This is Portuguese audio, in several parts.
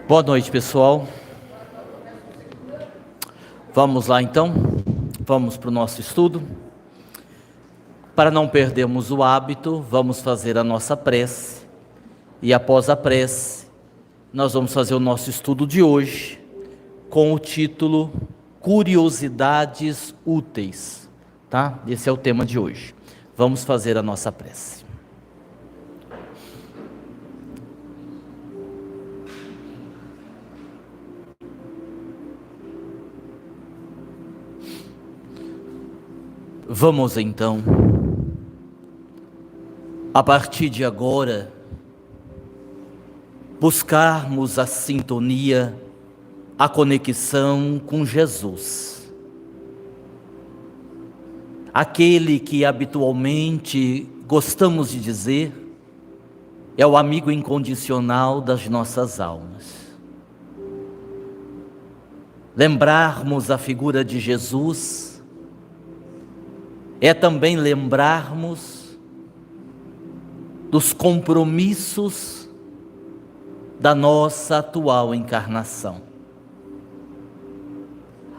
Boa noite, pessoal. Vamos lá então, vamos para o nosso estudo. Para não perdermos o hábito, vamos fazer a nossa prece. E após a prece, nós vamos fazer o nosso estudo de hoje com o título Curiosidades Úteis, tá? Esse é o tema de hoje. Vamos fazer a nossa prece. Vamos então, a partir de agora, buscarmos a sintonia, a conexão com Jesus. Aquele que habitualmente gostamos de dizer é o amigo incondicional das nossas almas. Lembrarmos a figura de Jesus é também lembrarmos dos compromissos da nossa atual encarnação.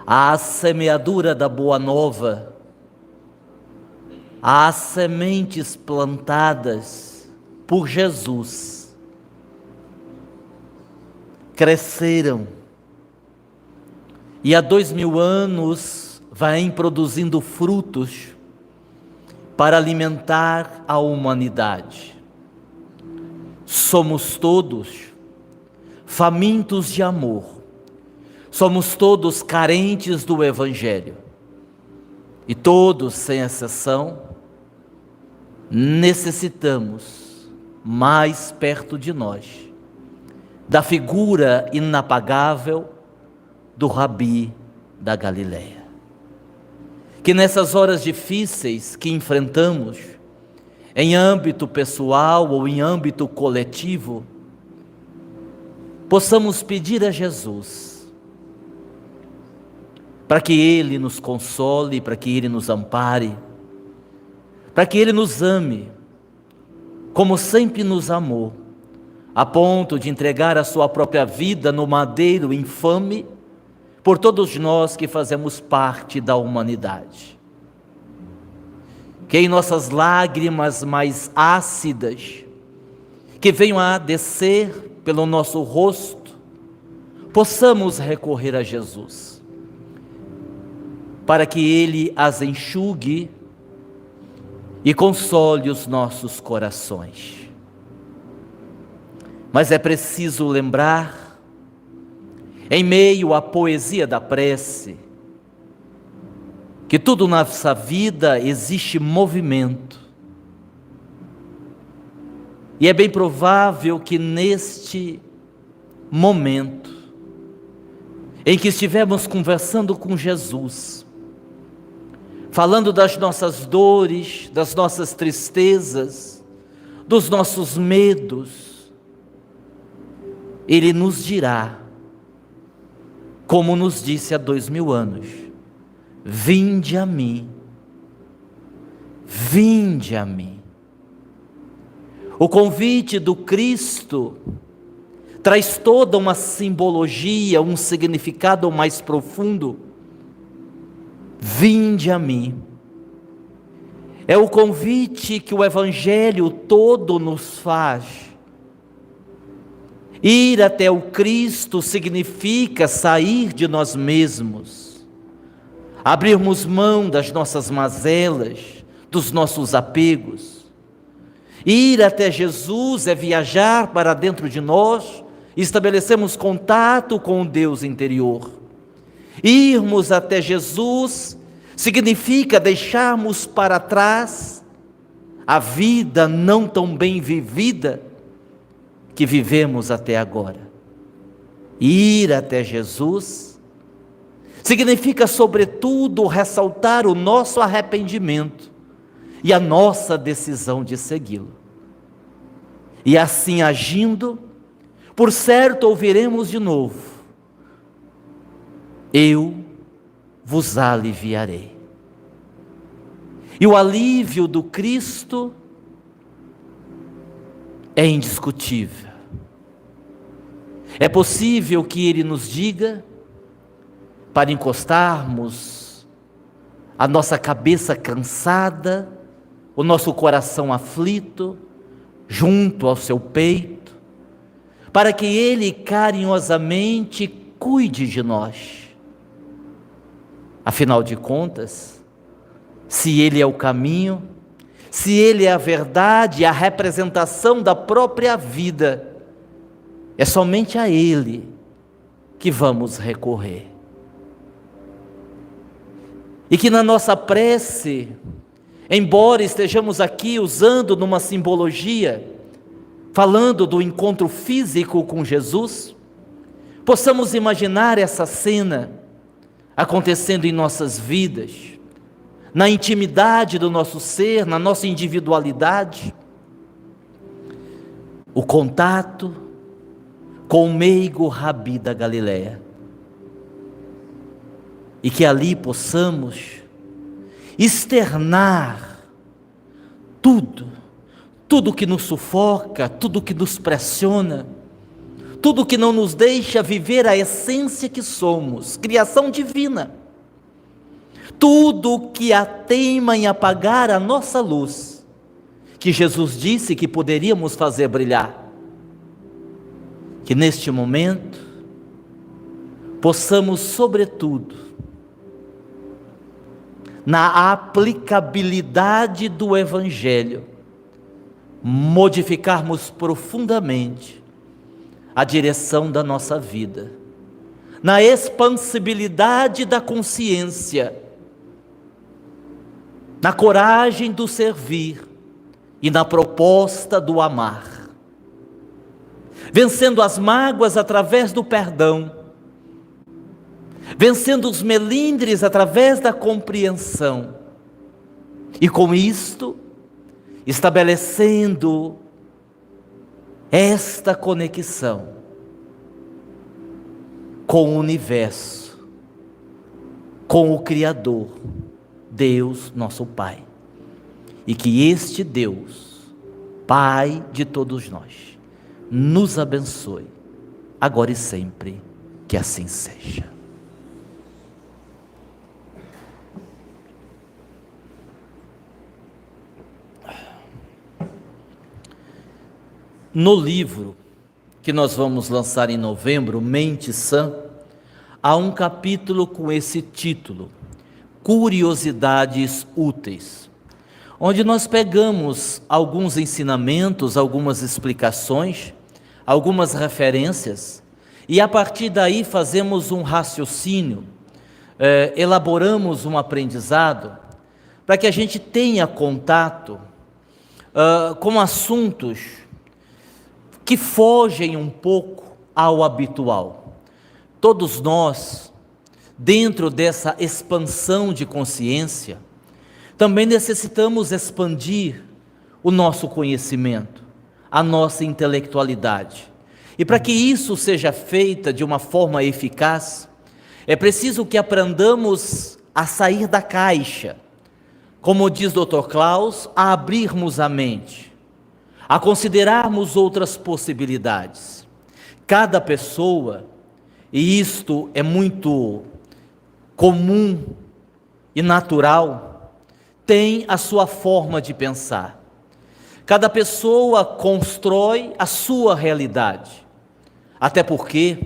A semeadura da Boa Nova, as sementes plantadas por Jesus, cresceram e há 2000 anos vêm produzindo frutos para alimentar a humanidade. Somos todos famintos de amor, somos todos carentes do Evangelho, e todos, sem exceção, necessitamos mais perto de nós da figura inapagável do Rabi da Galileia. Que nessas horas difíceis que enfrentamos, em âmbito pessoal ou em âmbito coletivo, possamos pedir a Jesus para que Ele nos console, para que Ele nos ampare, para que Ele nos ame, como sempre nos amou, a ponto de entregar a sua própria vida no madeiro infame, por todos nós que fazemos parte da humanidade. Que em nossas lágrimas mais ácidas, que venham a descer pelo nosso rosto, possamos recorrer a Jesus, para que Ele as enxugue e console os nossos corações. Mas é preciso lembrar, em meio à poesia da prece, que tudo na nossa vida existe movimento. E é bem provável que neste momento, em que estivermos conversando com Jesus, falando das nossas dores, das nossas tristezas, dos nossos medos, Ele nos dirá, como nos disse há 2000 anos, vinde a mim, vinde a mim. O convite do Cristo traz toda uma simbologia, um significado mais profundo. Vinde a mim. É o convite que o Evangelho todo nos faz. Ir até o Cristo significa sair de nós mesmos, abrirmos mão das nossas mazelas, dos nossos apegos. Ir até Jesus é viajar para dentro de nós e estabelecermos contato com o Deus interior. Irmos até Jesus significa deixarmos para trás a vida não tão bem vivida que vivemos até agora. Ir até Jesus significa, sobretudo, ressaltar o nosso arrependimento e a nossa decisão de segui-lo. E assim agindo, por certo ouviremos de novo: eu vos aliviarei. E o alívio do Cristo é indiscutível. É possível que Ele nos diga para encostarmos a nossa cabeça cansada, o nosso coração aflito, junto ao seu peito, para que Ele carinhosamente cuide de nós. Afinal de contas, se Ele é o caminho, se Ele é a verdade, a representação da própria vida, é somente a Ele que vamos recorrer. E que na nossa prece, embora estejamos aqui usando numa simbologia, falando do encontro físico com Jesus, possamos imaginar essa cena acontecendo em nossas vidas, na intimidade do nosso ser, na nossa individualidade, o contato com o meigo Rabi da Galileia, e que ali possamos externar tudo que nos sufoca, tudo que nos pressiona, tudo que não nos deixa viver a essência que somos, criação divina, tudo que a teima em apagar a nossa luz, que Jesus disse que poderíamos fazer brilhar, que neste momento possamos, sobretudo, na aplicabilidade do Evangelho, modificarmos profundamente a direção da nossa vida, na expansibilidade da consciência, na coragem do servir e na proposta do amar, vencendo as mágoas através do perdão, vencendo os melindres através da compreensão, e com isto, estabelecendo esta conexão com o universo, com o Criador, Deus nosso Pai, e que este Deus, Pai de todos nós, nos abençoe, agora e sempre, que assim seja. No livro que nós vamos lançar em novembro, Mente Sã, há um capítulo com esse título, Curiosidades Úteis, onde nós pegamos alguns ensinamentos, algumas explicações, algumas referências, e a partir daí fazemos um raciocínio, elaboramos um aprendizado, para que a gente tenha contato com assuntos que fogem um pouco ao habitual. Todos nós, dentro dessa expansão de consciência, também necessitamos expandir o nosso conhecimento, a nossa intelectualidade. E para que isso seja feito de uma forma eficaz, é preciso que aprendamos a sair da caixa, como diz Dr. Klaus, a abrirmos a mente, a considerarmos outras possibilidades. Cada pessoa, e isto é muito comum e natural, tem a sua forma de pensar. Cada pessoa constrói a sua realidade, até porque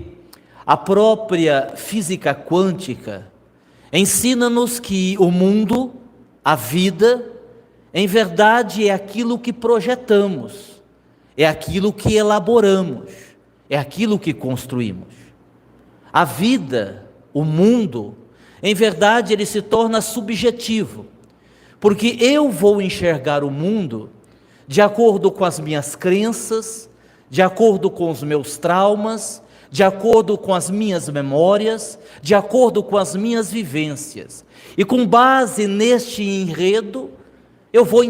a própria física quântica ensina-nos que o mundo, a vida, em verdade é aquilo que projetamos, é aquilo que elaboramos, é aquilo que construímos. A vida, o mundo, em verdade ele se torna subjetivo, porque eu vou enxergar o mundo de acordo com as minhas crenças, de acordo com os meus traumas, de acordo com as minhas memórias, de acordo com as minhas vivências. E com base neste enredo, eu vou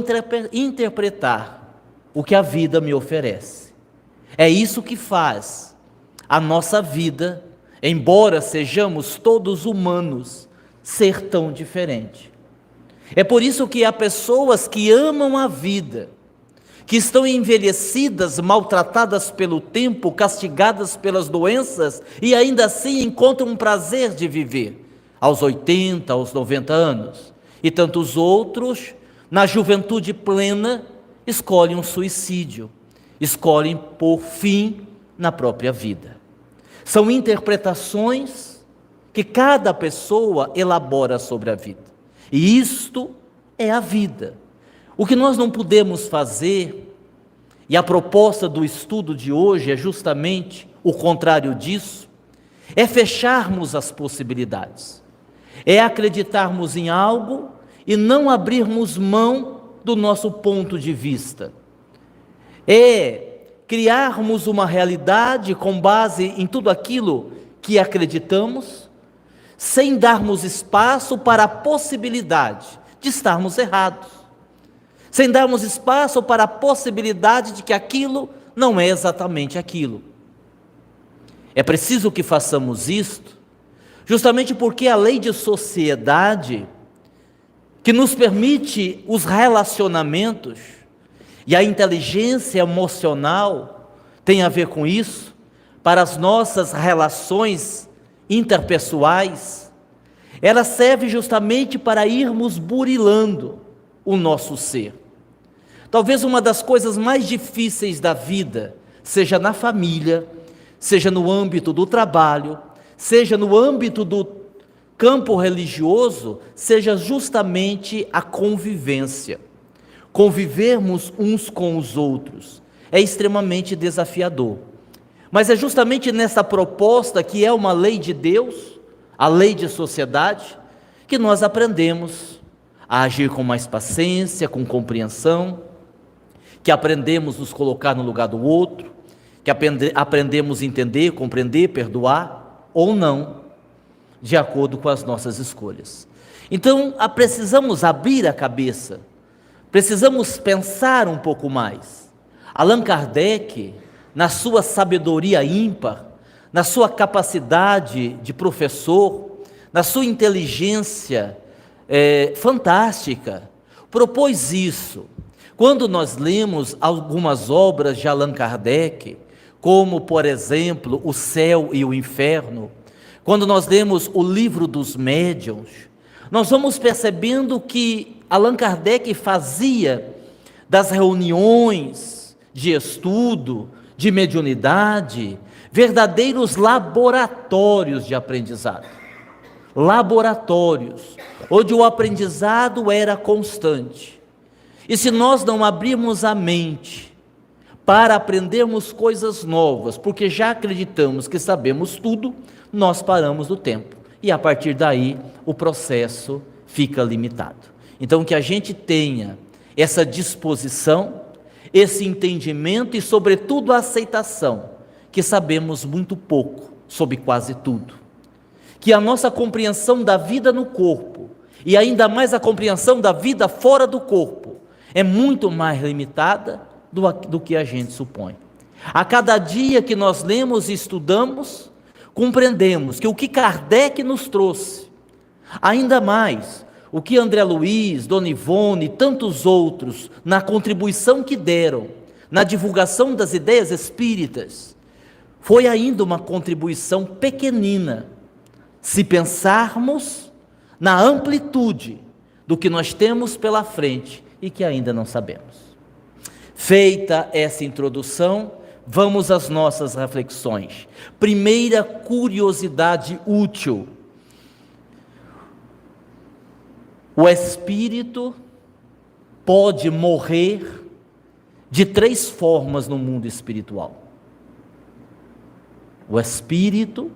interpretar o que a vida me oferece. É isso que faz a nossa vida, embora sejamos todos humanos, ser tão diferente. É por isso que há pessoas que amam a vida, que estão envelhecidas, maltratadas pelo tempo, castigadas pelas doenças e ainda assim encontram um prazer de viver aos 80, aos 90 anos. E tantos outros, na juventude plena, escolhem um suicídio, escolhem pôr fim na própria vida. São interpretações que cada pessoa elabora sobre a vida. E isto é a vida. O que nós não podemos fazer, e a proposta do estudo de hoje é justamente o contrário disso, é fecharmos as possibilidades, é acreditarmos em algo e não abrirmos mão do nosso ponto de vista, é criarmos uma realidade com base em tudo aquilo que acreditamos, sem darmos espaço para a possibilidade de estarmos errados, sem darmos espaço para a possibilidade de que aquilo não é exatamente aquilo. É preciso que façamos isto, justamente porque a lei de sociedade, que nos permite os relacionamentos, e a inteligência emocional tem a ver com isso, para as nossas relações interpessoais, ela serve justamente para irmos burilando o nosso ser. Talvez uma das coisas mais difíceis da vida, seja na família, seja no âmbito do trabalho, seja no âmbito do campo religioso, seja justamente a convivência. Convivermos uns com os outros é extremamente desafiador. Mas é justamente nessa proposta, que é uma lei de Deus, a lei de sociedade, que nós aprendemos a agir com mais paciência, com compreensão, que aprendemos a nos colocar no lugar do outro, que aprendemos a entender, compreender, perdoar ou não, de acordo com as nossas escolhas. Então, precisamos abrir a cabeça, precisamos pensar um pouco mais. Allan Kardec, na sua sabedoria ímpar, na sua capacidade de professor, na sua inteligência fantástica, propôs isso. Quando nós lemos algumas obras de Allan Kardec, como, por exemplo, O Céu e o Inferno, quando nós lemos o Livro dos Médiuns, nós vamos percebendo que Allan Kardec fazia das reuniões de estudo, de mediunidade, verdadeiros laboratórios de aprendizado. Laboratórios, onde o aprendizado era constante. E se nós não abrirmos a mente para aprendermos coisas novas, porque já acreditamos que sabemos tudo, nós paramos no tempo. E a partir daí, o processo fica limitado. Então, que a gente tenha essa disposição, esse entendimento e, sobretudo, a aceitação, que sabemos muito pouco sobre quase tudo. Que a nossa compreensão da vida no corpo, e ainda mais a compreensão da vida fora do corpo, é muito mais limitada do que a gente supõe. A cada dia que nós lemos e estudamos, compreendemos que o que Kardec nos trouxe, ainda mais o que André Luiz, Dona Ivone e tantos outros, na contribuição que deram, na divulgação das ideias espíritas, foi ainda uma contribuição pequenina, se pensarmos na amplitude do que nós temos pela frente e que ainda não sabemos. Feita essa introdução, vamos às nossas reflexões. Primeira curiosidade útil: o espírito pode morrer de 3 formas no mundo espiritual. O espírito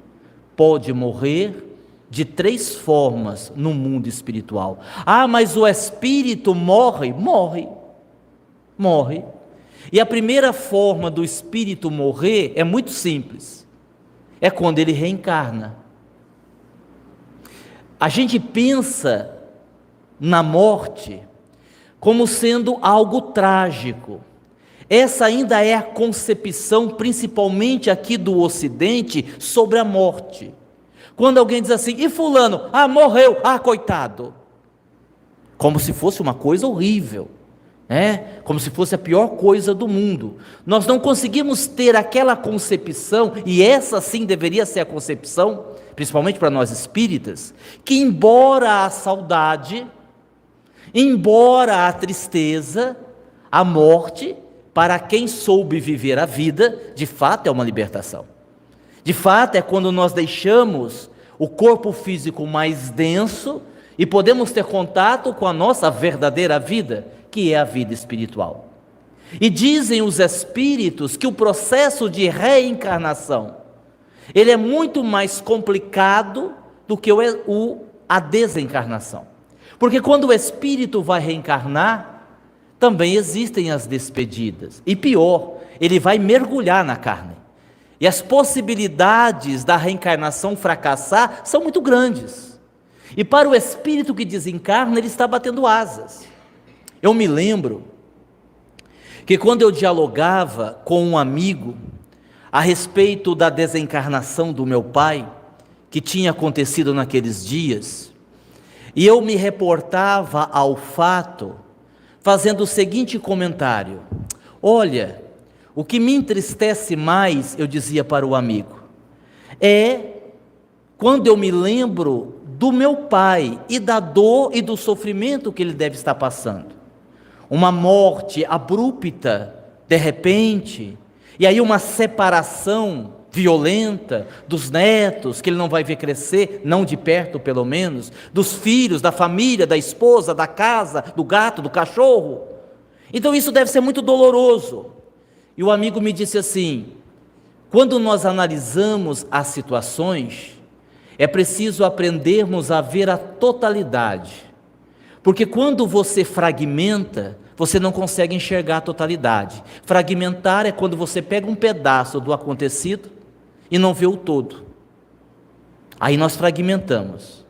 pode morrer de 3 formas no mundo espiritual. Ah, mas o espírito morre? Morre. E a primeira forma do espírito morrer é muito simples. É quando ele reencarna. A gente pensa na morte como sendo algo trágico. Essa ainda é a concepção, principalmente aqui do Ocidente, sobre a morte. Quando alguém diz assim, e fulano? Ah, morreu, ah, coitado. Como se fosse uma coisa horrível. como se fosse a pior coisa do mundo. Nós não conseguimos ter aquela concepção, e essa sim deveria ser a concepção, principalmente para nós espíritas, que embora a saudade, embora a tristeza, a morte, para quem soube viver a vida, de fato é uma libertação. De fato é quando nós deixamos o corpo físico mais denso e podemos ter contato com a nossa verdadeira vida, que é a vida espiritual. E dizem os espíritos que o processo de reencarnação, ele é muito mais complicado do que a desencarnação. Porque quando o espírito vai reencarnar, também existem as despedidas. E pior, ele vai mergulhar na carne. E as possibilidades da reencarnação fracassar são muito grandes. E para o espírito que desencarna, ele está batendo asas. Eu me lembro que quando eu dialogava com um amigo a respeito da desencarnação do meu pai, que tinha acontecido naqueles dias, e eu me reportava ao fato, fazendo o seguinte comentário: olha, o que me entristece mais, eu dizia para o amigo, é quando eu me lembro do meu pai e da dor e do sofrimento que ele deve estar passando. Uma morte abrupta, de repente, e aí uma separação violenta dos netos, que ele não vai ver crescer, não de perto pelo menos, dos filhos, da família, da esposa, da casa, do gato, do cachorro. Então isso deve ser muito doloroso. E o amigo me disse assim: quando nós analisamos as situações, é preciso aprendermos a ver a totalidade. Porque quando você fragmenta, você não consegue enxergar a totalidade. Fragmentar é quando você pega um pedaço do acontecido e não vê o todo. Aí nós fragmentamos.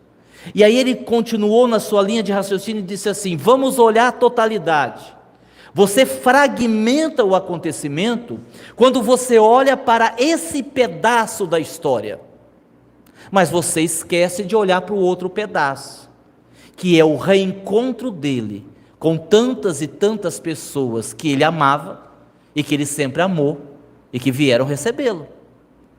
E aí ele continuou na sua linha de raciocínio e disse assim: vamos olhar a totalidade. Você fragmenta o acontecimento quando você olha para esse pedaço da história. Mas você esquece de olhar para o outro pedaço, que é o reencontro dele com tantas e tantas pessoas que ele amava e que ele sempre amou e que vieram recebê-lo.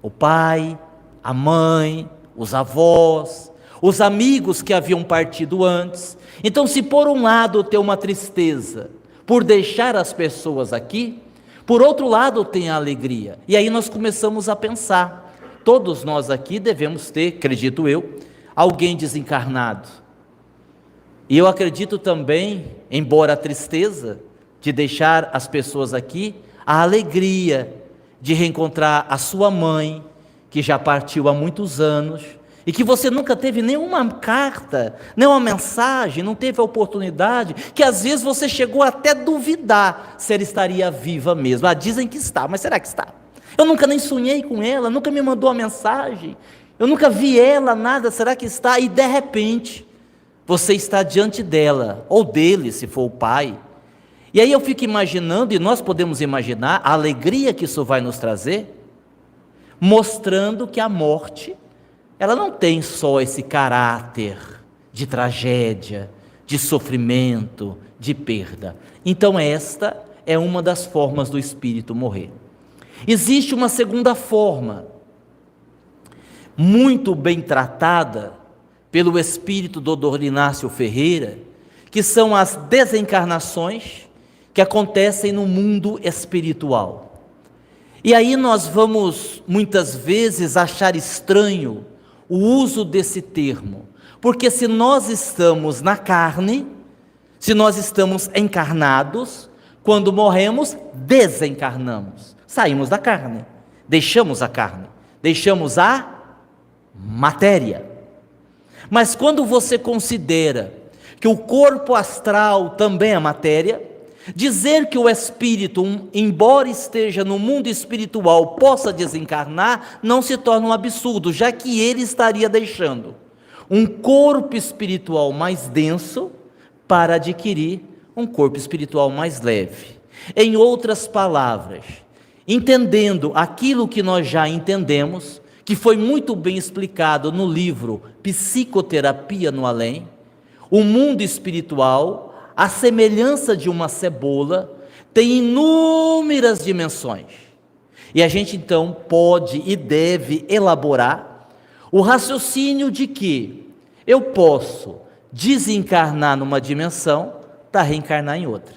O pai, a mãe, os avós, os amigos que haviam partido antes. Então, se por um lado tem uma tristeza por deixar as pessoas aqui, por outro lado tem a alegria. E aí nós começamos a pensar, todos nós aqui devemos ter, acredito eu, alguém desencarnado. E eu acredito também, embora a tristeza de deixar as pessoas aqui, a alegria de reencontrar a sua mãe, que já partiu há muitos anos, e que você nunca teve nenhuma carta, nenhuma mensagem, não teve a oportunidade, que às vezes você chegou até a duvidar se ela estaria viva mesmo. Dizem que está, mas será que está? Eu nunca nem sonhei com ela, nunca me mandou uma mensagem, eu nunca vi ela, nada, será que está? E de repente, você está diante dela, ou dele, se for o pai. E aí eu fico imaginando, e nós podemos imaginar, a alegria que isso vai nos trazer, mostrando que a morte, ela não tem só esse caráter de tragédia, de sofrimento, de perda. Então esta é uma das formas do espírito morrer. Existe uma segunda forma, muito bem tratada pelo espírito do Dr. Inácio Ferreira, que são as desencarnações que acontecem no mundo espiritual. E aí nós vamos muitas vezes achar estranho o uso desse termo, porque se nós estamos na carne, se nós estamos encarnados, quando morremos, desencarnamos, saímos da carne, deixamos a carne, deixamos a matéria. Mas quando você considera que o corpo astral também é matéria, dizer que o espírito, embora esteja no mundo espiritual, possa desencarnar, não se torna um absurdo, já que ele estaria deixando um corpo espiritual mais denso para adquirir um corpo espiritual mais leve. Em outras palavras, entendendo aquilo que nós já entendemos, que foi muito bem explicado no livro Psicoterapia no Além, o mundo espiritual, a semelhança de uma cebola, tem inúmeras dimensões. E a gente então pode e deve elaborar o raciocínio de que eu posso desencarnar numa dimensão para reencarnar em outra.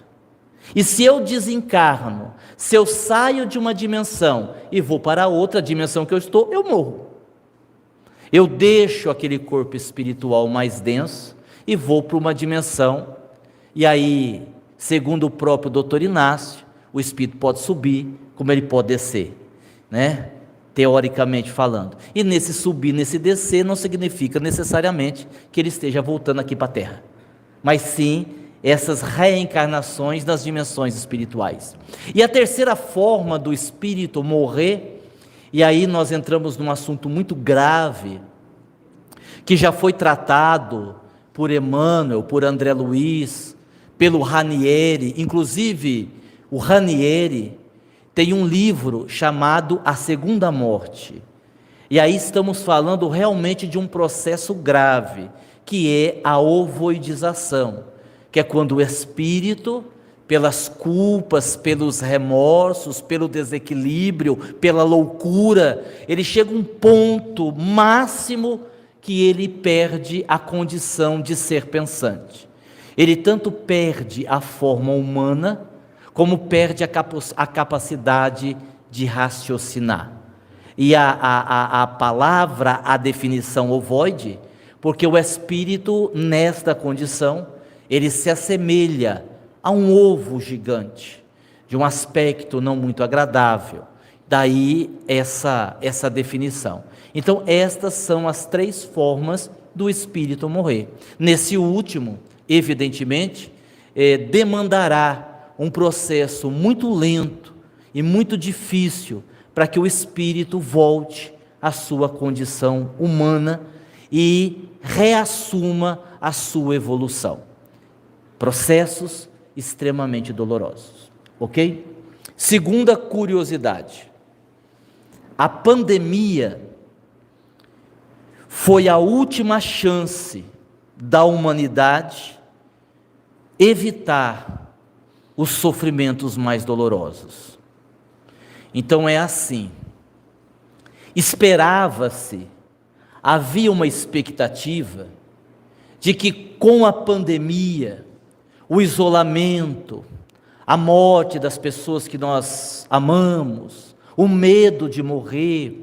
E se eu desencarno, se eu saio de uma dimensão e vou para outra dimensão que eu estou, eu morro. Eu deixo aquele corpo espiritual mais denso e vou para uma dimensão, e aí, segundo o próprio doutor Inácio, o espírito pode subir, como ele pode descer, né? Teoricamente falando. E nesse subir, nesse descer, não significa necessariamente que ele esteja voltando aqui para a Terra, mas sim essas reencarnações nas dimensões espirituais. E a terceira forma do espírito morrer, e aí nós entramos num assunto muito grave, que já foi tratado por Emmanuel, por André Luiz, pelo Ranieri. Inclusive o Ranieri tem um livro chamado A Segunda Morte, e aí estamos falando realmente de um processo grave, que é a ovoidização, que é quando o espírito, pelas culpas, pelos remorsos, pelo desequilíbrio, pela loucura, ele chega a um ponto máximo que ele perde a condição de ser pensante. Ele tanto perde a forma humana, como perde a capacidade de raciocinar. E a palavra, a definição ovoide, porque o espírito nesta condição, ele se assemelha a um ovo gigante, de um aspecto não muito agradável. Daí essa definição. Então estas são as três formas do espírito morrer. Nesse último, evidentemente, demandará um processo muito lento e muito difícil para que o espírito volte à sua condição humana e reassuma a sua evolução. Processos extremamente dolorosos, ok? Segunda curiosidade, a pandemia foi a última chance da humanidade evitar os sofrimentos mais dolorosos. Então é assim, esperava-se, havia uma expectativa de que com a pandemia, o isolamento, a morte das pessoas que nós amamos, o medo de morrer,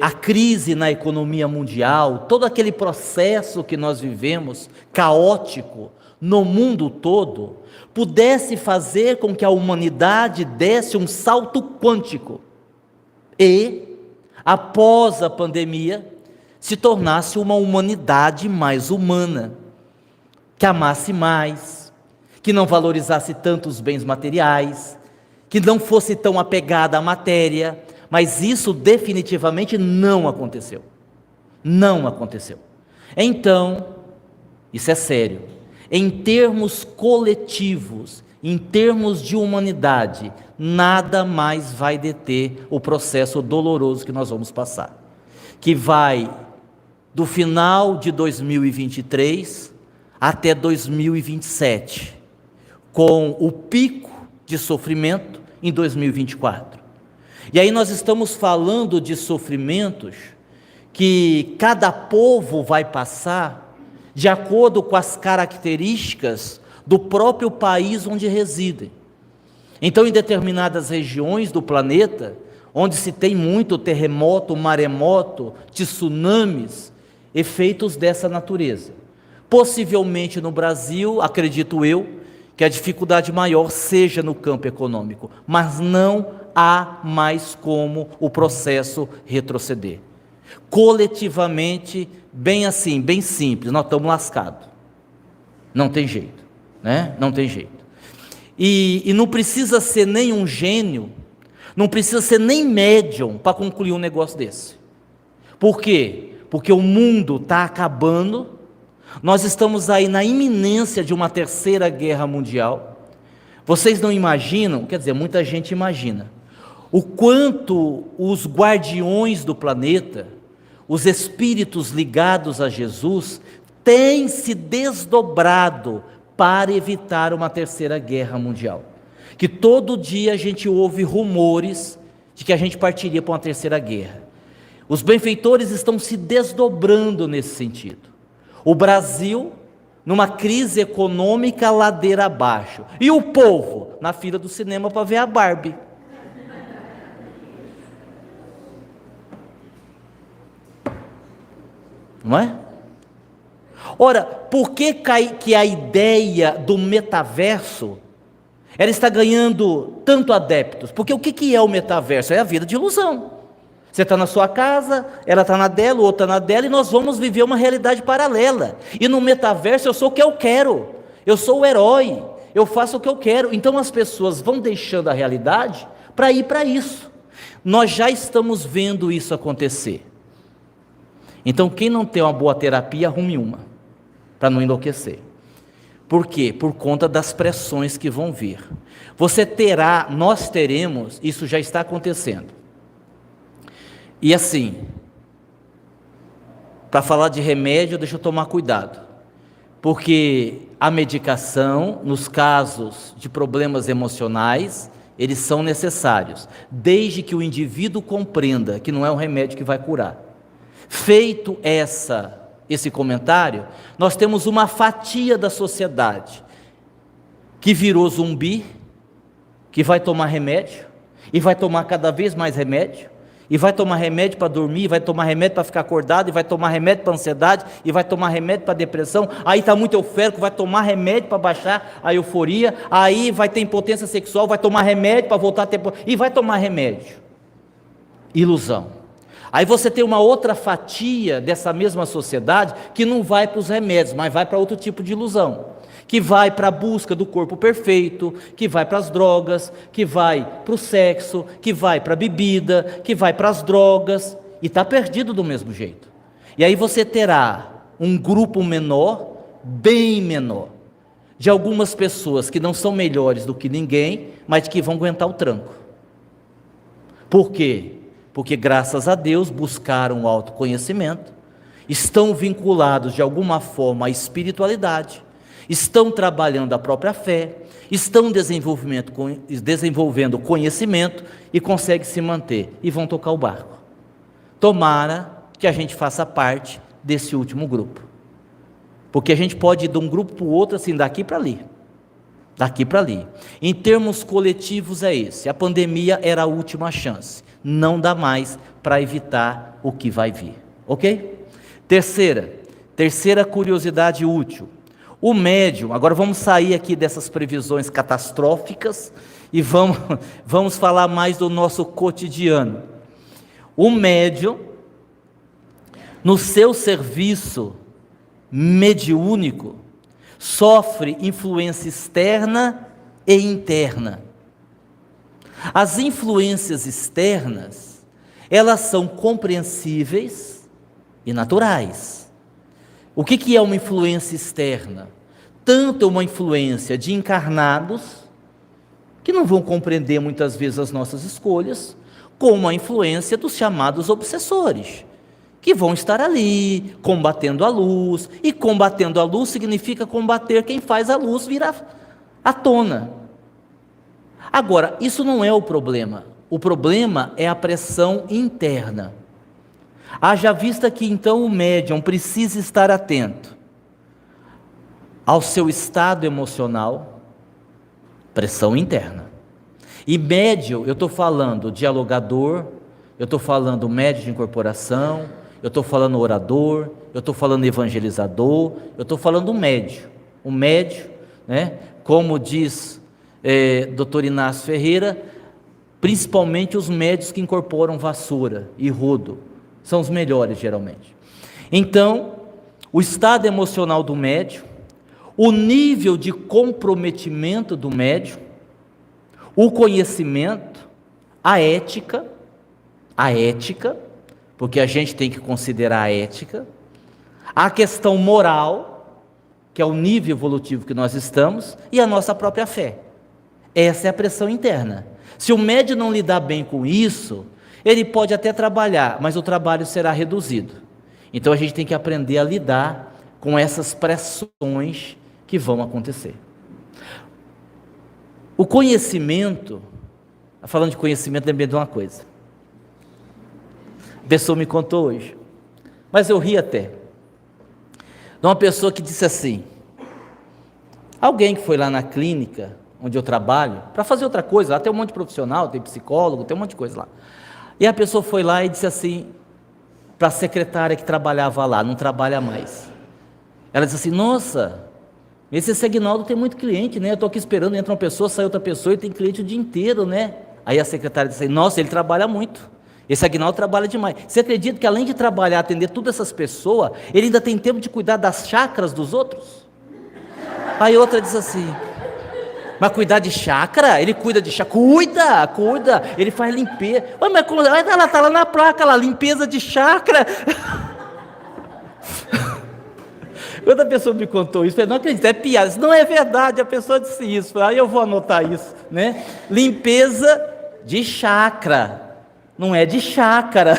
a crise na economia mundial, todo aquele processo que nós vivemos, caótico, no mundo todo, pudesse fazer com que a humanidade desse um salto quântico e, após a pandemia, se tornasse uma humanidade mais humana, que amasse mais, que não valorizasse tanto os bens materiais, que não fosse tão apegada à matéria. Mas isso definitivamente não aconteceu. Não aconteceu. Então, isso é sério. Em termos coletivos, em termos de humanidade, nada mais vai deter o processo doloroso que nós vamos passar, que vai do final de 2023 até 2027, com o pico de sofrimento em 2024. E aí nós estamos falando de sofrimentos que cada povo vai passar de acordo com as características do próprio país onde residem. Então, em determinadas regiões do planeta, onde se tem muito terremoto, maremoto, tsunamis, efeitos dessa natureza. Possivelmente no Brasil, acredito eu, que a dificuldade maior seja no campo econômico, mas não há mais como o processo retroceder. Coletivamente, bem assim, bem simples, nós estamos lascados. Não tem jeito, né? Não tem jeito. E não precisa ser nem um gênio, não precisa ser nem médium para concluir um negócio desse. Por quê? Porque o mundo está acabando, nós estamos aí na iminência de uma terceira guerra mundial. Vocês não imaginam, quer dizer, muita gente imagina, o quanto os guardiões do planeta, os espíritos ligados a Jesus, têm se desdobrado para evitar uma terceira guerra mundial. Que todo dia a gente ouve rumores de que a gente partiria para uma terceira guerra. Os benfeitores estão se desdobrando nesse sentido. O Brasil, numa crise econômica ladeira abaixo. E o povo, na fila do cinema para ver a Barbie. Não é? Ora, por que a ideia do metaverso ela está ganhando tanto adeptos? Porque o que é o metaverso? É a vida de ilusão. Você está na sua casa, ela está na dela, o outro está na dela, e nós vamos viver uma realidade paralela. E no metaverso eu sou o que eu quero, eu sou o herói, eu faço o que eu quero. Então as pessoas vão deixando a realidade para ir para isso. Nós já estamos vendo isso acontecer. Então quem não tem uma boa terapia, arrume uma, para não enlouquecer. Por quê? Por conta das pressões que vão vir. Você terá, nós teremos, isso já está acontecendo. E assim, para falar de remédio, deixa eu tomar cuidado, porque a medicação, nos casos de problemas emocionais, eles são necessários, desde que o indivíduo compreenda que não é um remédio que vai curar. Feito esse comentário, nós temos uma fatia da sociedade que virou zumbi, que vai tomar remédio, e vai tomar cada vez mais remédio, e vai tomar remédio para dormir, vai tomar remédio para ficar acordado, e vai tomar remédio para ansiedade, e vai tomar remédio para depressão, aí está muito eufórico, vai tomar remédio para baixar a euforia, aí vai ter impotência sexual, vai tomar remédio para voltar a ter, e vai tomar remédio. Ilusão. Aí você tem uma outra fatia dessa mesma sociedade que não vai para os remédios, mas vai para outro tipo de ilusão, que vai para a busca do corpo perfeito, que vai para as drogas, que vai para o sexo, que vai para a bebida, que vai para as drogas, e está perdido do mesmo jeito. E aí você terá um grupo menor, bem menor, de algumas pessoas que não são melhores do que ninguém, mas que vão aguentar o tranco. Por quê? Porque graças a Deus buscaram o autoconhecimento, estão vinculados de alguma forma à espiritualidade, estão trabalhando a própria fé, estão desenvolvendo conhecimento e conseguem se manter e vão tocar o barco. Tomara que a gente faça parte desse último grupo, porque a gente pode ir de um grupo para o outro assim, daqui para ali, daqui para ali. Em termos coletivos é esse, a pandemia era a última chance, não dá mais para evitar o que vai vir, ok? Terceira curiosidade útil. O médium, agora vamos sair aqui dessas previsões catastróficas e vamos falar mais do nosso cotidiano. O médium, no seu serviço mediúnico, sofre influência externa e interna. As influências externas, elas são compreensíveis e naturais. O que é uma influência externa? Tanto uma influência de encarnados, que não vão compreender muitas vezes as nossas escolhas, como a influência dos chamados obsessores, que vão estar ali, combatendo a luz, e combatendo a luz significa combater quem faz a luz vir à tona. Agora, isso não é o problema é a pressão interna. Haja vista que então o médium precisa estar atento ao seu estado emocional, pressão interna. E médium, eu estou falando dialogador, eu estou falando médium de incorporação, eu estou falando orador, eu estou falando evangelizador, eu estou falando médium. O médium, né, como diz Dr. Inácio Ferreira, principalmente os médios que incorporam vassoura e rodo, são os melhores geralmente. Então, o estado emocional do médium, o nível de comprometimento do médium, o conhecimento, a ética, porque a gente tem que considerar a ética, a questão moral, que é o nível evolutivo que nós estamos, e a nossa própria fé. Essa é a pressão interna. Se o médium não lidar bem com isso, ele pode até trabalhar, mas o trabalho será reduzido. Então a gente tem que aprender a lidar com essas pressões que vão acontecer. O conhecimento, falando de conhecimento, lembrei de uma coisa. A pessoa me contou hoje, mas eu ri até. De uma pessoa que disse assim, alguém que foi lá na clínica, onde eu trabalho, para fazer outra coisa, lá tem um monte de profissional, tem psicólogo, tem um monte de coisa lá. E a pessoa foi lá e disse assim, para a secretária que trabalhava lá, não trabalha mais. Ela disse assim, nossa, esse Aguinaldo tem muito cliente, né? Eu estou aqui esperando, entra uma pessoa, sai outra pessoa e tem cliente o dia inteiro, né? Aí a secretária disse assim, nossa, ele trabalha muito. Esse Aguinaldo trabalha demais. Você acredita que além de trabalhar, atender todas essas pessoas, ele ainda tem tempo de cuidar das chácaras dos outros? Aí outra diz assim, mas cuidar de chácara? Ele cuida de chácara? Cuida, ele faz limpeza. Mas como, ela está lá na placa, lá, limpeza de chácara. Quando a pessoa me contou isso, eu falei, não acredito, é piada. Disse, não é verdade, a pessoa disse isso. Aí eu vou anotar isso, né? Limpeza de chácara. Não é de chácara,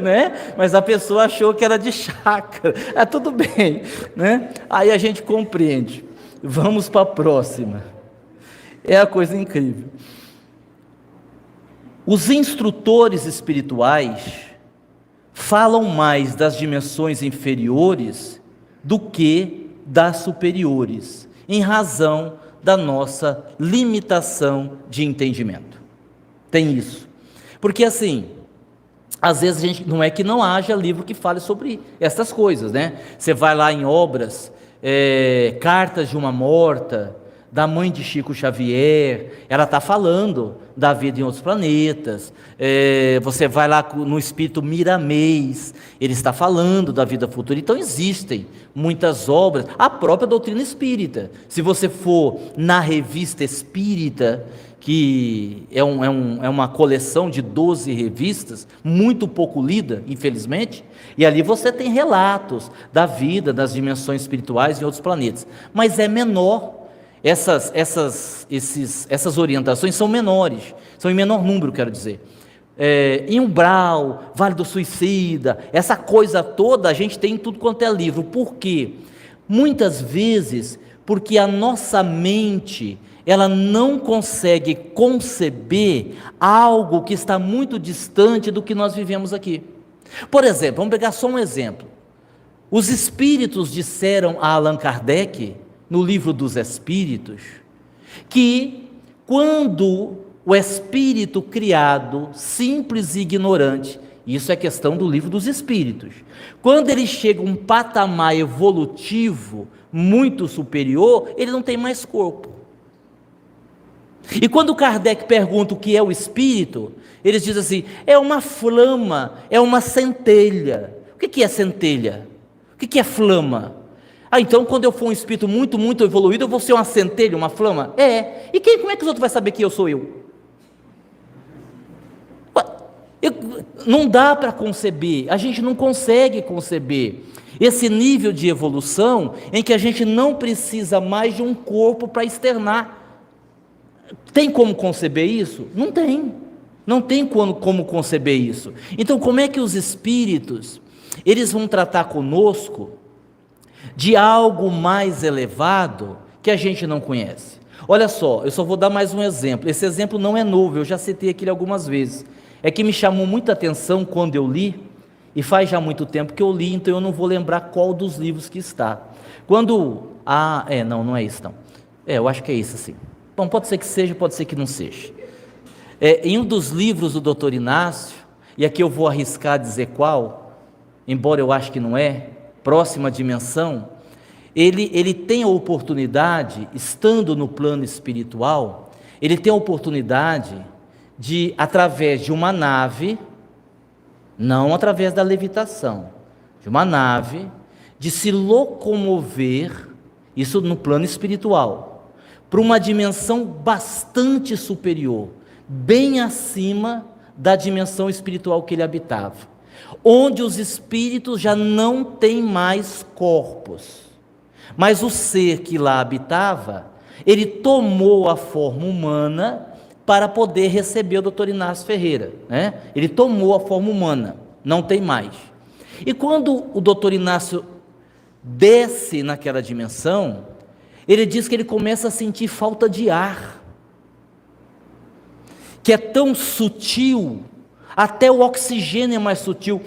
né? Mas a pessoa achou que era de chácara. Tudo bem, né? Aí a gente compreende. Vamos para a próxima. É a coisa incrível. Os instrutores espirituais falam mais das dimensões inferiores do que das superiores, em razão da nossa limitação de entendimento. Tem isso. Porque assim, às vezes a gente, não é que não haja livro que fale sobre essas coisas, né? Você vai lá em obras, Cartas de uma Morta, da mãe de Chico Xavier, ela está falando da vida em outros planetas. Você vai lá no Espírito Miramês, ele está falando da vida futura. Então existem muitas obras, a própria doutrina espírita. Se você for na Revista Espírita, que é uma coleção de 12 revistas, muito pouco lida, infelizmente, e ali você tem relatos da vida, das dimensões espirituais em outros planetas, mas é menor. Essas orientações são menores, são em menor número, quero dizer. Em Umbral, Vale do Suicida, essa coisa toda a gente tem em tudo quanto é livro. Por quê? Muitas vezes porque a nossa mente, ela não consegue conceber algo que está muito distante do que nós vivemos aqui. Por exemplo, vamos pegar só um exemplo. Os espíritos disseram a Allan Kardec, no Livro dos Espíritos, que quando o espírito criado, simples e ignorante, isso é questão do Livro dos Espíritos, quando ele chega a um patamar evolutivo muito superior, ele não tem mais corpo. E quando Kardec pergunta o que é o espírito, eles dizem assim, é uma flama, é uma centelha. O que é centelha? O que é flama? Então quando eu for um espírito muito, muito evoluído, eu vou ser uma centelha, uma flama? E como é que os outros vão saber que eu sou eu? Não dá para conceber, a gente não consegue conceber esse nível de evolução em que a gente não precisa mais de um corpo para externar. Tem como conceber isso? Não tem. Não tem como conceber isso. Então como é que os espíritos, eles vão tratar conosco de algo mais elevado que a gente não conhece? Olha só, eu só vou dar mais um exemplo. Esse exemplo não é novo, eu já citei aqui algumas vezes. É que me chamou muita atenção quando eu li, e faz já muito tempo que eu li, então eu não vou lembrar qual dos livros que está. Não é isso não. Eu acho que é isso sim. Bom, pode ser que seja, pode ser que não seja. Em um dos livros do Dr. Inácio, e aqui eu vou arriscar dizer qual, embora eu acho que não é, Próxima Dimensão, ele tem a oportunidade, estando no plano espiritual, ele tem a oportunidade de, através de uma nave, não através da levitação, de uma nave, de se locomover, isso no plano espiritual, para uma dimensão bastante superior, bem acima da dimensão espiritual que ele habitava, onde os espíritos já não têm mais corpos, mas o ser que lá habitava, ele tomou a forma humana para poder receber o Dr. Inácio Ferreira, né? Ele tomou a forma humana, não tem mais. E quando o Dr. Inácio desce naquela dimensão, ele diz que ele começa a sentir falta de ar, que é tão sutil, até o oxigênio é mais sutil,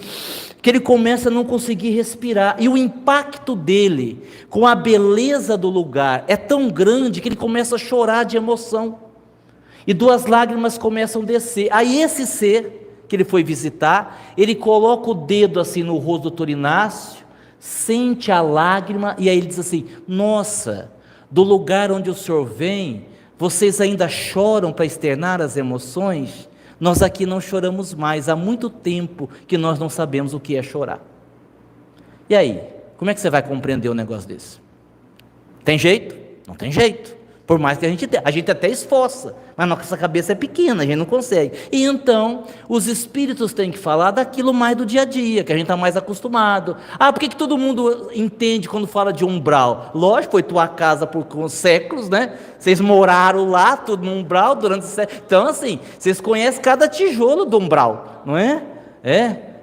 que ele começa a não conseguir respirar, e o impacto dele com a beleza do lugar é tão grande que ele começa a chorar de emoção, e 2 lágrimas começam a descer. Aí esse ser que ele foi visitar, ele coloca o dedo assim no rosto do doutor Inácio, sente a lágrima, e aí ele diz assim: nossa, do lugar onde o senhor vem, vocês ainda choram para externar as emoções? Nós aqui não choramos mais, há muito tempo que nós não sabemos o que é chorar. E aí, como é que você vai compreender um negócio desse? Tem jeito? Não tem jeito. Por mais que a gente até esforça, mas nossa cabeça é pequena, a gente não consegue. E então, os espíritos têm que falar daquilo mais do dia a dia, que a gente está mais acostumado. Ah, por que todo mundo entende quando fala de umbral? Lógico, foi tua casa por séculos, né? Vocês moraram lá, tudo no umbral durante séculos. Então, assim, vocês conhecem cada tijolo do umbral, não é?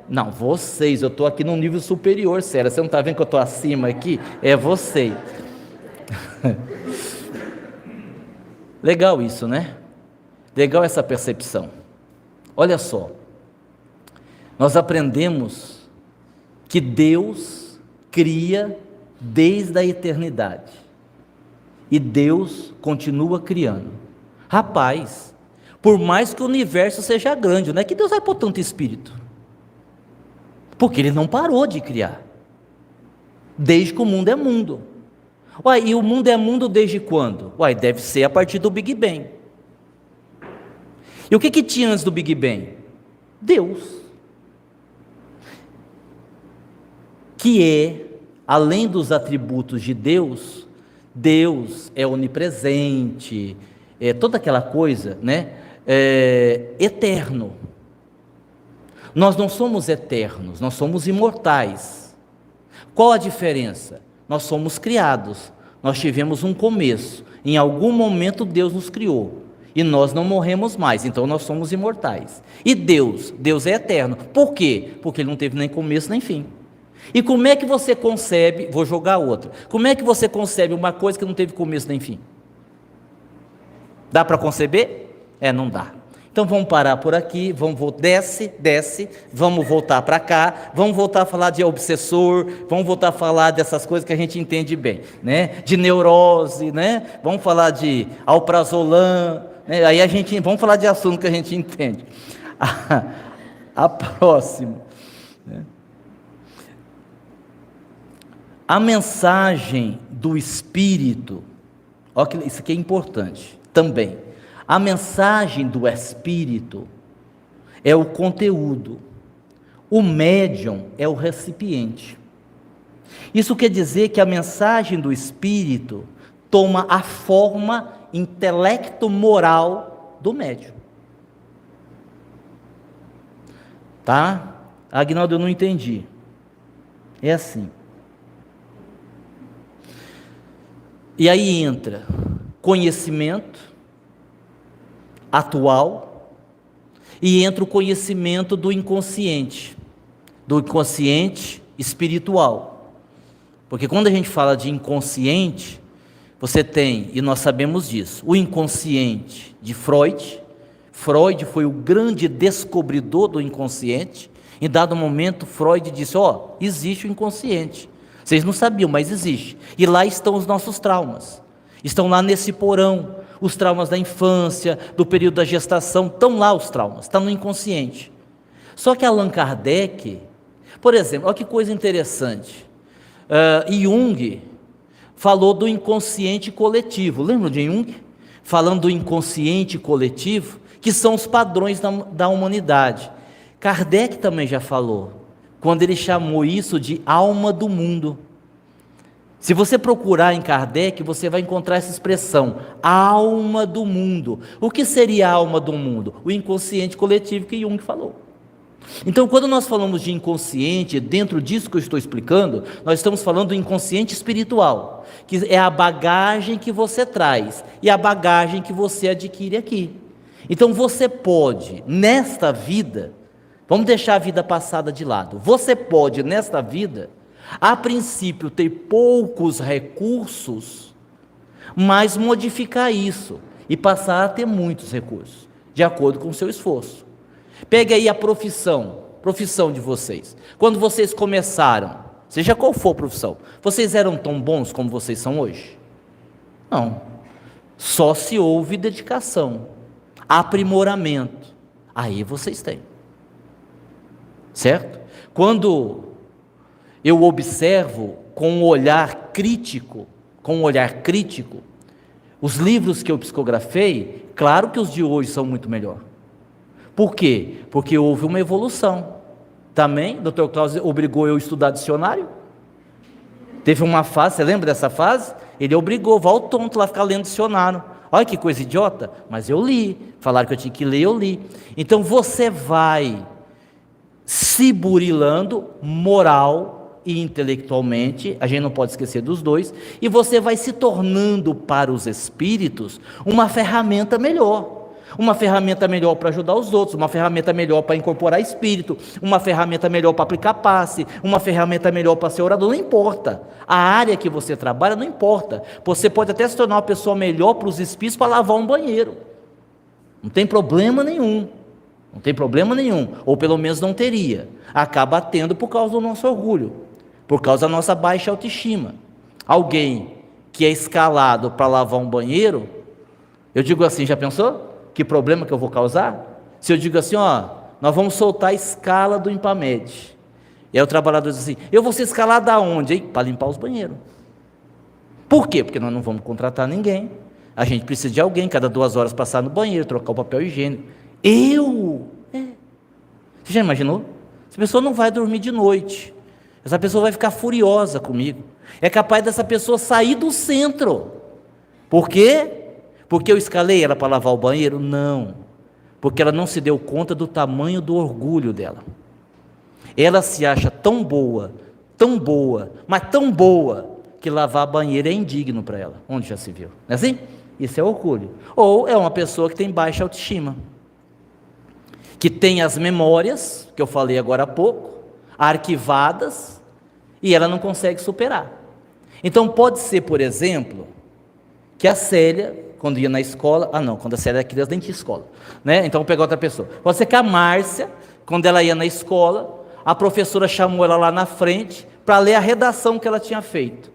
Não, vocês, eu estou aqui num nível superior, sério. Você não está vendo que eu estou acima aqui? É vocês. Legal isso, né? Legal essa percepção. Olha só, nós aprendemos que Deus cria desde a eternidade, e Deus continua criando. Rapaz, por mais que o universo seja grande, não é que Deus vai pôr tanto espírito, porque Ele não parou de criar, desde que o mundo é mundo. Uai, e o mundo é mundo desde quando? Uai, deve ser a partir do Big Bang. E o que tinha antes do Big Bang? Deus. Que é, além dos atributos de Deus, Deus é onipresente, é toda aquela coisa, né? Eterno. Nós não somos eternos, nós somos imortais. Qual a diferença? Nós somos criados, nós tivemos um começo, em algum momento Deus nos criou, e nós não morremos mais, então nós somos imortais. E Deus é eterno. Por quê? Porque Ele não teve nem começo nem fim. E como é que você concebe, vou jogar outra, como é que você concebe uma coisa que não teve começo nem fim? Dá para conceber? Não dá. Então vamos parar por aqui, desce, vamos voltar para cá, vamos voltar a falar de obsessor, vamos voltar a falar dessas coisas que a gente entende bem, né? De neurose, né? Vamos falar de alprazolam, né? Aí vamos falar de assunto que a gente entende. A próxima, né? A mensagem do Espírito, olha, isso aqui é importante também. A mensagem do Espírito é o conteúdo, o médium é o recipiente. Isso quer dizer que a mensagem do Espírito toma a forma intelecto-moral do médium. Tá? Aguinaldo, eu não entendi. É assim. E aí entra conhecimento atual, e entra o conhecimento do inconsciente espiritual. Porque quando a gente fala de inconsciente, você tem, e nós sabemos disso, o inconsciente de Freud. Freud foi o grande descobridor do inconsciente. Em dado momento, Freud disse: existe o inconsciente. Vocês não sabiam, mas existe. E lá estão os nossos traumas. Estão lá nesse porão. Os traumas da infância, do período da gestação, estão lá os traumas, está no inconsciente. Só que Allan Kardec, por exemplo, olha que coisa interessante, Jung falou do inconsciente coletivo. Lembram de Jung? Falando do inconsciente coletivo, que são os padrões da humanidade. Kardec também já falou, quando ele chamou isso de alma do mundo. Se você procurar em Kardec, você vai encontrar essa expressão, alma do mundo. O que seria a alma do mundo? O inconsciente coletivo que Jung falou. Então, quando nós falamos de inconsciente, dentro disso que eu estou explicando, nós estamos falando do inconsciente espiritual, que é a bagagem que você traz e a bagagem que você adquire aqui. Então, você pode, nesta vida, vamos deixar a vida passada de lado, você pode, nesta vida, a princípio, ter poucos recursos, mas modificar isso e passar a ter muitos recursos, de acordo com o seu esforço. Pegue aí a profissão de vocês. Quando vocês começaram, seja qual for a profissão, vocês eram tão bons como vocês são hoje? Não. Só se houve dedicação, aprimoramento. Aí vocês têm. Certo? Quando eu observo com um olhar crítico, os livros que eu psicografei, claro que os de hoje são muito melhor. Por quê? Porque houve uma evolução. Também, Dr. Klaus obrigou eu a estudar dicionário. Teve uma fase, você lembra dessa fase? Ele obrigou, vá ao tonto lá ficar lendo dicionário. Olha que coisa idiota, mas eu li. Falaram que eu tinha que ler, eu li. Então você vai se burilando moral e intelectualmente, a gente não pode esquecer dos dois, e você vai se tornando para os espíritos uma ferramenta melhor. Uma ferramenta melhor para ajudar os outros, uma ferramenta melhor para incorporar espírito, uma ferramenta melhor para aplicar passe, uma ferramenta melhor para ser orador, não importa. A área que você trabalha não importa. Você pode até se tornar uma pessoa melhor para os espíritos para lavar um banheiro. Não tem problema nenhum. Não tem problema nenhum. Ou pelo menos não teria. Acaba tendo por causa do nosso orgulho, por causa da nossa baixa autoestima. Alguém que é escalado para lavar um banheiro, eu digo assim, já pensou? Que problema que eu vou causar? Se eu digo assim, nós vamos soltar a escala do Impamed. E aí o trabalhador diz assim, eu vou ser escalado aonde, hein? Para limpar os banheiros. Por quê? Porque nós não vamos contratar ninguém. A gente precisa de alguém, cada 2 horas passar no banheiro, trocar o papel higiênico. Você já imaginou? Essa pessoa não vai dormir de noite. Essa pessoa vai ficar furiosa comigo. É capaz dessa pessoa sair do centro. Por quê? Porque eu escalei ela para lavar o banheiro? Não, porque ela não se deu conta do tamanho do orgulho dela. Ela se acha tão boa, mas tão boa, que lavar banheiro é indigno para ela. Onde já se viu? Não é assim? Isso é orgulho. Ou é uma pessoa que tem baixa autoestima, que tem as memórias, que eu falei agora há pouco, arquivadas, e ela não consegue superar. Então pode ser, por exemplo, que a Célia, quando ia na escola, quando a Célia era criança, nem tinha escola, né? Então vou pegar outra pessoa. Pode ser que a Márcia, quando ela ia na escola, a professora chamou ela lá na frente para ler a redação que ela tinha feito.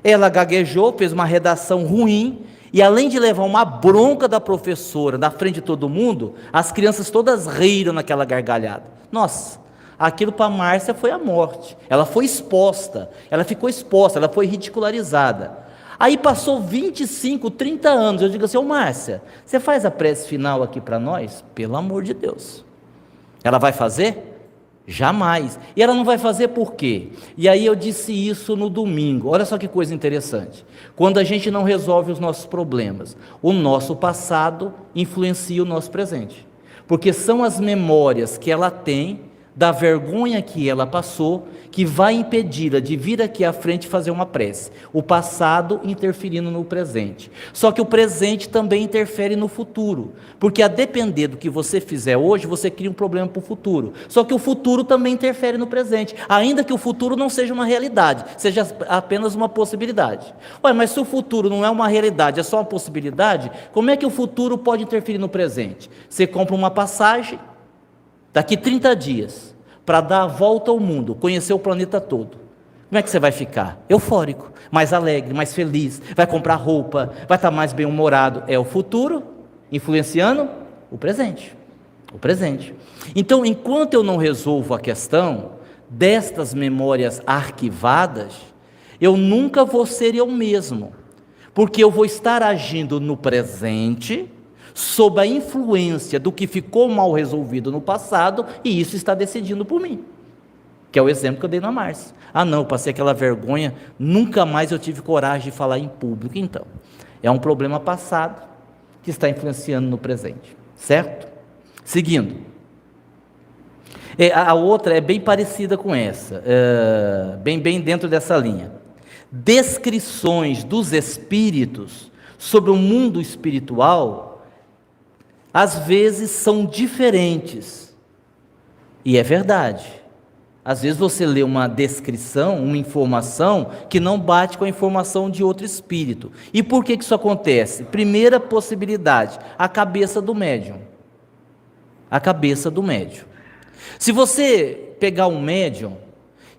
Ela gaguejou, fez uma redação ruim, e além de levar uma bronca da professora na frente de todo mundo, as crianças todas riram naquela gargalhada. Nossa, aquilo para a Márcia foi a morte. Ela foi exposta, ela ficou exposta, ela foi ridicularizada. Aí passou 25, 30 anos, eu digo assim, Márcia, você faz a prece final aqui para nós? Pelo amor de Deus. Ela vai fazer? Jamais. E ela não vai fazer por quê? E aí eu disse isso no domingo, olha só que coisa interessante. Quando a gente não resolve os nossos problemas, o nosso passado influencia o nosso presente. Porque são as memórias que ela tem, da vergonha que ela passou, que vai impedi-la de vir aqui à frente fazer uma prece. O passado interferindo no presente. Só que o presente também interfere no futuro, porque a depender do que você fizer hoje, você cria um problema para o futuro. Só que o futuro também interfere no presente, ainda que o futuro não seja uma realidade, seja apenas uma possibilidade. Mas se o futuro não é uma realidade, é só uma possibilidade, como é que o futuro pode interferir no presente? Você compra uma passagem, daqui 30 dias, para dar a volta ao mundo, conhecer o planeta todo. Como é que você vai ficar? Eufórico, mais alegre, mais feliz, vai comprar roupa, vai estar mais bem-humorado. É o futuro influenciando o presente. O presente. Então, enquanto eu não resolvo a questão destas memórias arquivadas, eu nunca vou ser eu mesmo, porque eu vou estar agindo no presente, sob a influência do que ficou mal resolvido no passado, e isso está decidindo por mim, que é o exemplo que eu dei na Márcia. Não, eu passei aquela vergonha, nunca mais eu tive coragem de falar em público. Então, é um problema passado que está influenciando no presente, certo? Seguindo, a outra é bem parecida com essa, bem dentro dessa linha. Descrições dos espíritos sobre o mundo espiritual às vezes são diferentes, e é verdade, Às vezes você lê uma descrição, uma informação que não bate com a informação de outro espírito. E por que isso acontece? Primeira possibilidade, a cabeça do médium. A cabeça do médium. Se você pegar um médium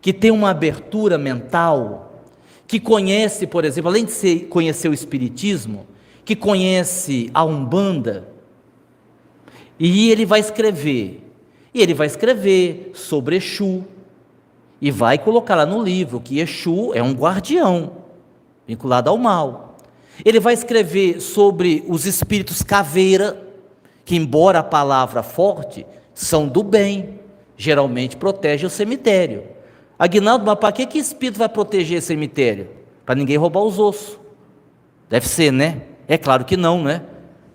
que tem uma abertura mental, que conhece, por exemplo, além de conhecer o espiritismo, que conhece a Umbanda, e ele vai escrever sobre Exu, e vai colocar lá no livro que Exu é um guardião, vinculado ao mal. Ele vai escrever sobre os espíritos caveira, que embora a palavra forte, são do bem, geralmente protege o cemitério. Aguinaldo, mas para que espírito vai proteger cemitério? Para ninguém roubar os ossos. Deve ser, né? É claro que não, né?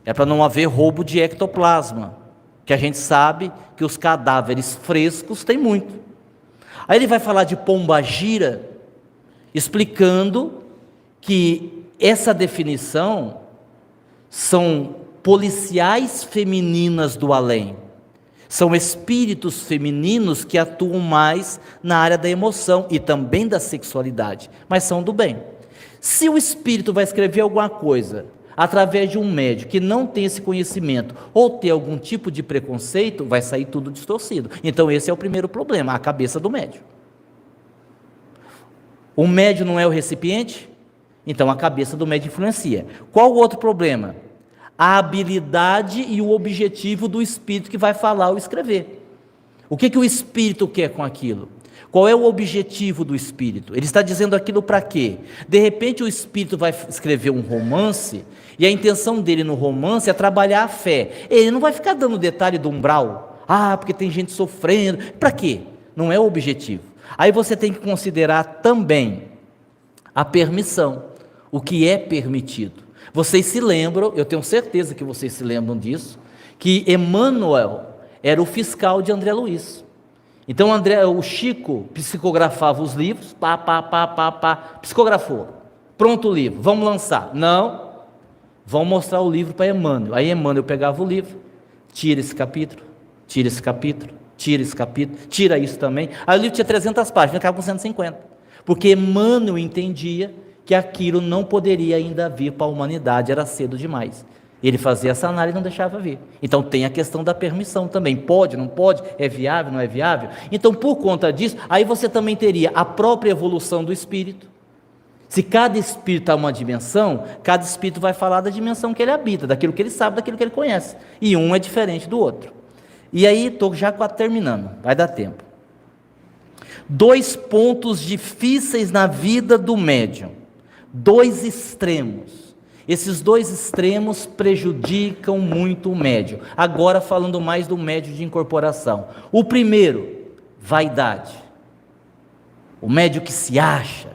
É para não haver roubo de ectoplasma, que a gente sabe que os cadáveres frescos têm muito. Aí ele vai falar de pombagira, explicando que essa definição são policiais femininas do além. São espíritos femininos que atuam mais na área da emoção e também da sexualidade, mas são do bem. Se o espírito vai escrever alguma coisa através de um médium que não tem esse conhecimento ou tem algum tipo de preconceito, vai sair tudo distorcido. Então esse é o primeiro problema, a cabeça do médium. O médium não é o recipiente? Então a cabeça do médium influencia. Qual o outro problema? A habilidade e o objetivo do espírito que vai falar ou escrever. O que o espírito quer com aquilo? Qual é o objetivo do espírito? Ele está dizendo aquilo para quê? De repente o espírito vai escrever um romance e a intenção dele no romance é trabalhar a fé. Ele não vai ficar dando detalhe do umbral. Porque tem gente sofrendo. Para quê? Não é o objetivo. Aí você tem que considerar também a permissão, o que é permitido. Vocês se lembram, eu tenho certeza que vocês se lembram disso, que Emmanuel era o fiscal de André Luiz. Então o Chico psicografava os livros, psicografou, pronto o livro, vamos lançar. Não, vamos mostrar o livro para Emmanuel. Aí Emmanuel pegava o livro, tira esse capítulo, tira esse capítulo, tira esse capítulo, tira isso também. Aí o livro tinha 300 páginas, ficava com 150, porque Emmanuel entendia que aquilo não poderia ainda vir para a humanidade, era cedo demais. Ele fazia essa análise e não deixava vir. Então tem a questão da permissão também, pode, não pode, é viável, não é viável? Então por conta disso, aí você também teria a própria evolução do espírito. Se cada espírito está uma dimensão, cada espírito vai falar da dimensão que ele habita, daquilo que ele sabe, daquilo que ele conhece, e um é diferente do outro. E aí estou já quase terminando, vai dar tempo. 2 pontos difíceis na vida do médium, 2 extremos. Esses 2 extremos prejudicam muito o médium. Agora falando mais do médium de incorporação. O primeiro, vaidade. O médium que se acha,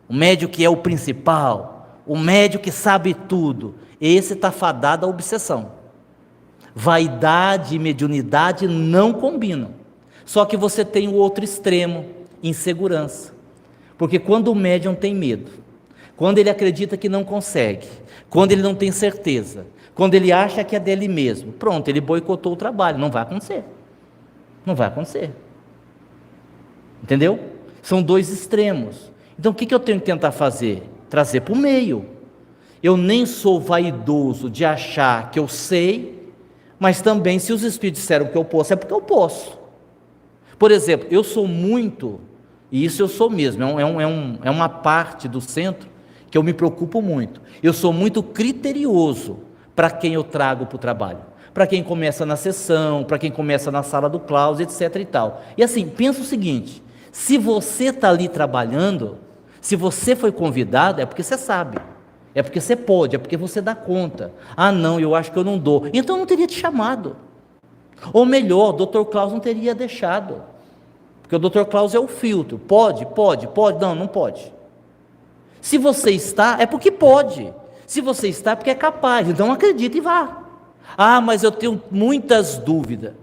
o médium que é o principal, o médium que sabe tudo. Esse está fadado à obsessão. Vaidade e mediunidade não combinam. Só que você tem o outro extremo, insegurança. Porque quando o médium tem medo, quando ele acredita que não consegue, quando ele não tem certeza, quando ele acha que é dele mesmo, pronto, ele boicotou o trabalho, não vai acontecer. Não vai acontecer. Entendeu? São 2 extremos. Então o que eu tenho que tentar fazer? Trazer para o meio. Eu nem sou vaidoso de achar que eu sei, mas também se os espíritos disseram que eu posso, é porque eu posso. Por exemplo, eu sou muito, e isso eu sou mesmo, é uma parte do centro que eu me preocupo muito. Eu sou muito criterioso para quem eu trago para o trabalho, para quem começa na sessão, para quem começa na sala do claustro, etc. e tal. E assim, pensa o seguinte: se você está ali trabalhando, se você foi convidado, é porque você sabe, é porque você pode, é porque você dá conta. Não, eu acho que eu não dou, então eu não teria te chamado. Ou melhor, o Dr. Klaus não teria deixado, porque o Dr. Klaus é o filtro. Pode, não pode. Se você está, é porque pode. Se você está, é porque é capaz. Então acredite e vá. Mas eu tenho muitas dúvidas.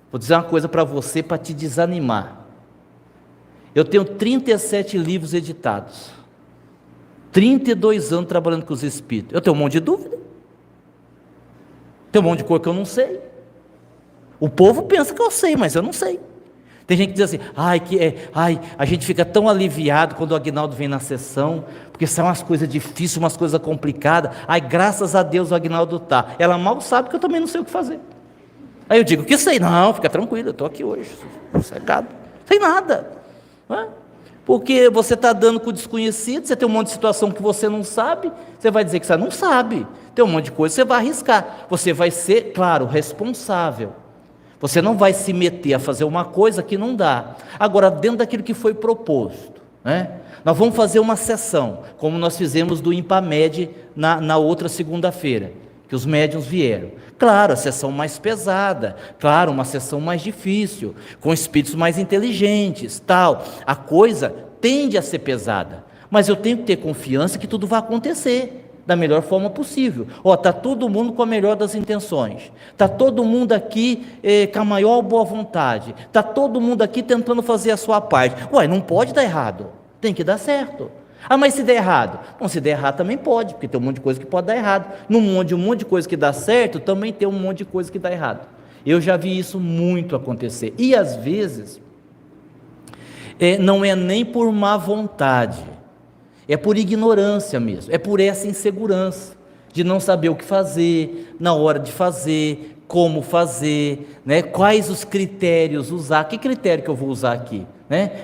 Vou dizer uma coisa para você, para te desanimar. Eu tenho 37 livros editados, 32 anos trabalhando com os espíritos. Eu tenho um monte de dúvida, tem um monte de coisa que eu não sei. O povo pensa que eu sei, mas eu não sei. Tem gente que diz assim, a gente fica tão aliviado quando o Aguinaldo vem na sessão, porque são umas coisas difíceis, umas coisas complicadas. Ai, graças a Deus o Aguinaldo está. Ela mal sabe que eu também não sei o que fazer. Aí eu digo, que sei? Não, fica tranquilo, eu estou aqui hoje, sossegado, sem nada. Não é? Porque você está dando com o desconhecido, você tem um monte de situação que você não sabe, você vai dizer que você não sabe. Tem um monte de coisa que você vai arriscar. Você vai ser, claro, responsável. Você não vai se meter a fazer uma coisa que não dá. Agora, dentro daquilo que foi proposto, né? Nós vamos fazer uma sessão, como nós fizemos do IMPAMED na outra segunda-feira, que os médiuns vieram. Claro, a sessão mais pesada, claro, uma sessão mais difícil, com espíritos mais inteligentes, tal. A coisa tende a ser pesada, mas eu tenho que ter confiança que tudo vai acontecer da melhor forma possível. Está todo mundo com a melhor das intenções, está todo mundo aqui com a maior boa vontade, está todo mundo aqui tentando fazer a sua parte. Não pode dar errado, tem que dar certo. Mas se der errado? Bom, se der errado também pode, porque tem um monte de coisa que pode dar errado. Um monte de coisa que dá certo, também tem um monte de coisa que dá errado. Eu já vi isso muito acontecer. E às vezes, não é nem por má vontade, é por ignorância mesmo, é por essa insegurança, de não saber o que fazer, na hora de fazer, como fazer, né? Quais os critérios usar, que critério que eu vou usar aqui?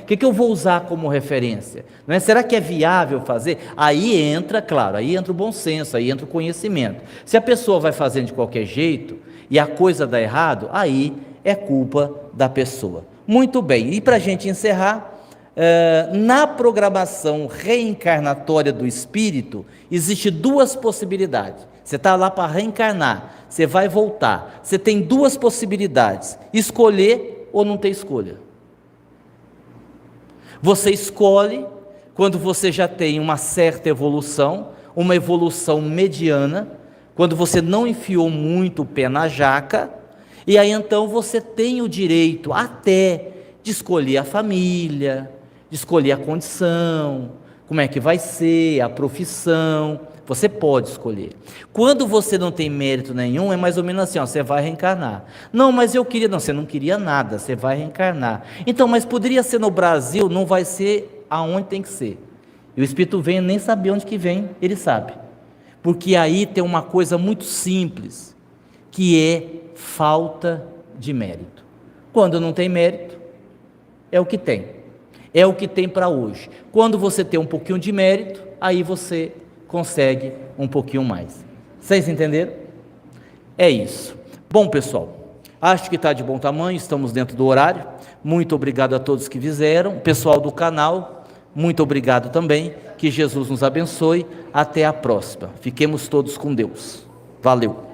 O que eu vou usar como referência? Será que é viável fazer? Aí entra, claro, aí entra o bom senso, aí entra o conhecimento. Se a pessoa vai fazendo de qualquer jeito e a coisa dá errado, aí é culpa da pessoa. Muito bem, e para a gente encerrar, na programação reencarnatória do espírito, existe duas possibilidades. Você está lá para reencarnar, você vai voltar, você tem duas possibilidades: escolher ou não ter escolha. Você escolhe quando você já tem uma certa evolução, uma evolução mediana, quando você não enfiou muito o pé na jaca, e aí então você tem o direito até de escolher a família, de escolher a condição, como é que vai ser, a profissão, você pode escolher. Quando você não tem mérito nenhum, é mais ou menos assim, você vai reencarnar. Não, mas eu queria, não, você não queria nada, você vai reencarnar. Então, mas poderia ser no Brasil, não vai ser aonde tem que ser. E o Espírito vem, nem saber onde que vem, ele sabe. Porque aí tem uma coisa muito simples, que é falta de mérito. Quando não tem mérito, é o que tem. É o que tem para hoje. Quando você tem um pouquinho de mérito, aí você consegue um pouquinho mais. Vocês entenderam? É isso. Bom, pessoal, acho que está de bom tamanho, estamos dentro do horário. Muito obrigado a todos que fizeram. Pessoal do canal, muito obrigado também. Que Jesus nos abençoe. Até a próxima. Fiquemos todos com Deus. Valeu.